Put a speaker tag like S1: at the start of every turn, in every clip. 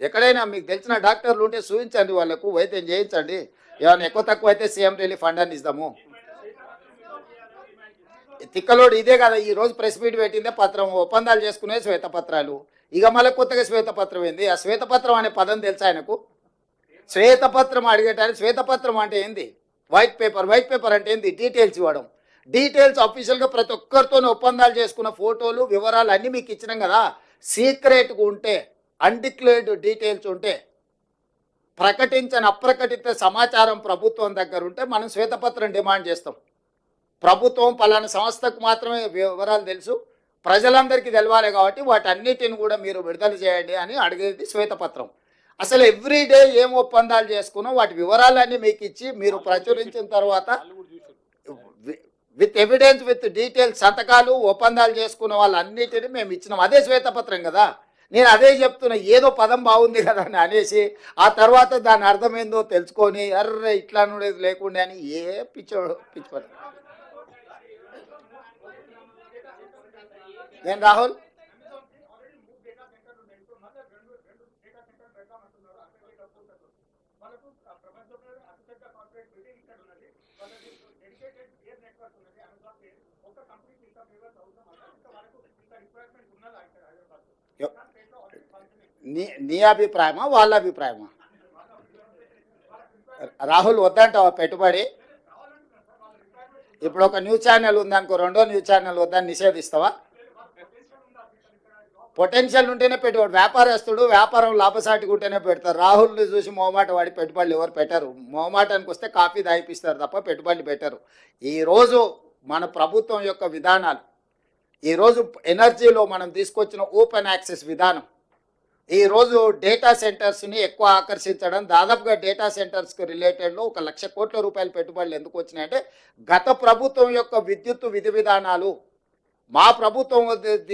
S1: ఎక్కడైనా మీకు తెలిసిన డాక్టర్లు ఉంటే చూపించండి, వాళ్ళకు వైద్యం చేయించండి. ఏమైనా ఎక్కువ తక్కువ అయితే సీఎం రిలీఫ్ ఫండ్ అని ఇద్దాము. తిక్కలోడు ఇదే కదా ఈ రోజు ప్రెస్ మీట్ పెట్టిందే పత్రం, ఒప్పందాలు చేసుకునే శ్వేతపత్రాలు. ఇక మళ్ళీ కొత్తగా శ్వేతపత్రం ఏంది? ఆ శ్వేతపత్రం అనే పదం తెలుసా ఆయనకు? శ్వేతపత్రం అడిగేటానికి శ్వేతపత్రం అంటే ఏంది? White paper. వైట్ పేపర్ అంటే ఏంది? డీటెయిల్స్ ఇవ్వడం. డీటెయిల్స్ అఫీషియల్గా ప్రతి ఒక్కరితో ఒప్పందాలు చేసుకున్న ఫోటోలు వివరాలు అన్నీ మీకు ఇచ్చినాం కదా. సీక్రెట్గా ఉంటే, అన్డిక్లేర్డ్ డీటెయిల్స్ ఉంటే, ప్రకటించని అప్రకటిత సమాచారం ప్రభుత్వం దగ్గర ఉంటే మనం శ్వేతపత్రం డిమాండ్ చేస్తాం. ప్రభుత్వం పలానా సంస్థకు మాత్రమే వివరాలు తెలుసు, ప్రజలందరికీ తెలవాలి కాబట్టి వాటన్నిటిని కూడా మీరు విడుదల చేయండి అని అడిగేది శ్వేతపత్రం. అసలు ఎవ్రీడే ఏం ఒప్పందాలు చేసుకున్నాం వాటి వివరాలన్నీ మీకు ఇచ్చి మీరు ప్రచురించిన తర్వాత విత్ ఎవిడెన్స్ విత్ డీటెయిల్స్ సంతకాలు ఒప్పందాలు చేసుకున్న వాళ్ళన్నిటిని మేము ఇచ్చినాం. అదే శ్వేతపత్రం కదా. నేను అదే చెప్తున్నా, ఏదో పదం బాగుంది కదా అని అనేసి ఆ తర్వాత దాని అర్థమైందో తెలుసుకొని అర్రే ఇట్లా ఉండేది లేకుండా అని ఏ పిచ్చోడు ఏం రాహుల్? నీ అభిప్రాయమా వాళ్ళ అభిప్రాయమా? రాహుల్ వద్దంటావా పెట్టుబడి? ఇప్పుడు ఒక న్యూస్ ఛానల్ ఉందనుకో, రెండో న్యూస్ ఛానల్ వద్దని నిషేధిస్తావా? పొటెన్షియల్ ఉంటేనే పెట్టుబడి. వ్యాపారస్తుడు వ్యాపారం లాభసాటిగా ఉంటేనే పెడతారు. రాహుల్ని చూసి మొహమాట వాడి పెట్టుబడులు ఎవరు పెట్టరు. మొహమాటానికి వస్తే కాఫీ దాయిపిస్తారు తప్ప పెట్టుబడులు పెట్టరు. ఈరోజు మన ప్రభుత్వం యొక్క విధానాలు, ఈరోజు ఎనర్జీలో మనం తీసుకొచ్చిన ఓపెన్ యాక్సెస్ విధానం, ఈరోజు డేటా సెంటర్స్ని ఎక్కువ ఆకర్షించడం, దాదాపుగా డేటా సెంటర్స్కి రిలేటెడ్లో 1,00,000 కోట్ల రూపాయల పెట్టుబడులు ఎందుకు వచ్చినాయంటే గత ప్రభుత్వం యొక్క విద్యుత్ విధి విధానాలు, మా ప్రభుత్వం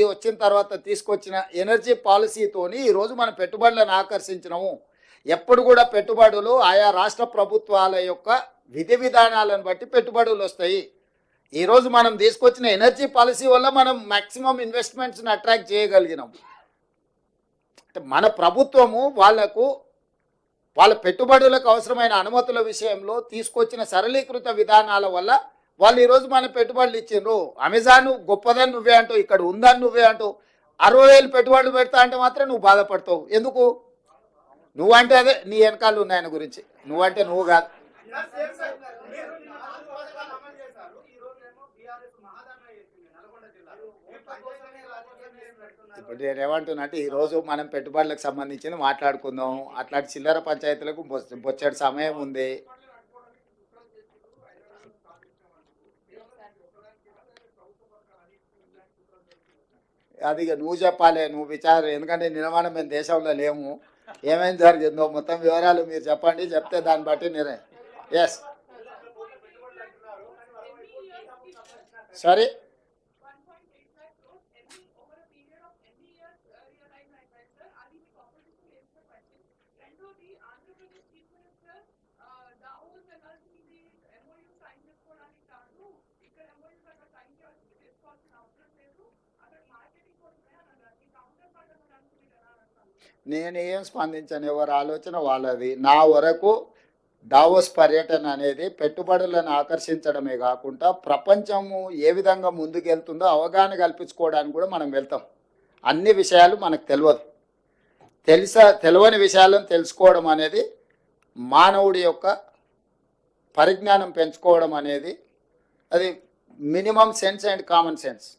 S1: వచ్చిన తర్వాత తీసుకొచ్చిన ఎనర్జీ పాలసీతోని ఈరోజు మనం పెట్టుబడులను ఆకర్షించినాము. ఎప్పుడు కూడా పెట్టుబడులు ఆయా రాష్ట్ర ప్రభుత్వాల యొక్క విధి విధానాలను బట్టి పెట్టుబడులు వస్తాయి. ఈరోజు మనం తీసుకొచ్చిన ఎనర్జీ పాలసీ వల్ల మనం మ్యాక్సిమం ఇన్వెస్ట్మెంట్స్ని అట్రాక్ట్ చేయగలిగినాం. అంటే మన ప్రభుత్వము వాళ్ళ పెట్టుబడులకు అవసరమైన అనుమతుల విషయంలో తీసుకొచ్చిన సరళీకృత విధానాల వల్ల వాళ్ళు ఈరోజు మన పెట్టుబడులు ఇచ్చిండ్రు. అమెజాన్ గొప్పదని నువ్వే అంటావు, ఇక్కడ ఉందని నువ్వే అంటావు. 60,000 పెట్టుబడులు పెడతా అంటే మాత్రం నువ్వు బాధపడతావు. ఎందుకు? నువ్వంటే అదే నీ వెనకాల ఉన్నాయి ఆయన గురించి, నువ్వంటే నువ్వు కాదు. ఇప్పుడు నేను ఏమంటున్నా అంటే ఈరోజు మనం పెట్టుబడులకు సంబంధించింది మాట్లాడుకుందాం. అట్లాంటి చిల్లర పంచాయతీలకు బొచ్చడి సమయం ఉంది. అది ఇక నువ్వు చెప్పాలి, నువ్వు విచారం. ఎందుకంటే నిర్మాణం మేము దేశంలో లేము, ఏమేమి జరిగిందో మొత్తం వివరాలు మీరు చెప్పండి. చెప్తే దాన్ని బట్టి నిర్ణయం. ఎస్ సారీ, నేను ఏం స్పందించాను, ఎవరి ఆలోచన వాళ్ళది. నా వరకు డావోస్ పర్యటన అనేది పెట్టుబడులను ఆకర్షించడమే కాకుండా ప్రపంచము ఏ విధంగా ముందుకెళ్తుందో అవగాహన కల్పించుకోవడానికి కూడా మనం వెళ్తాం. అన్ని విషయాలు మనకు తెలియని విషయాలను తెలుసుకోవడం అనేది మానవుడి యొక్క పరిజ్ఞానం పెంచుకోవడం అనేది అది minimum sense and common sense.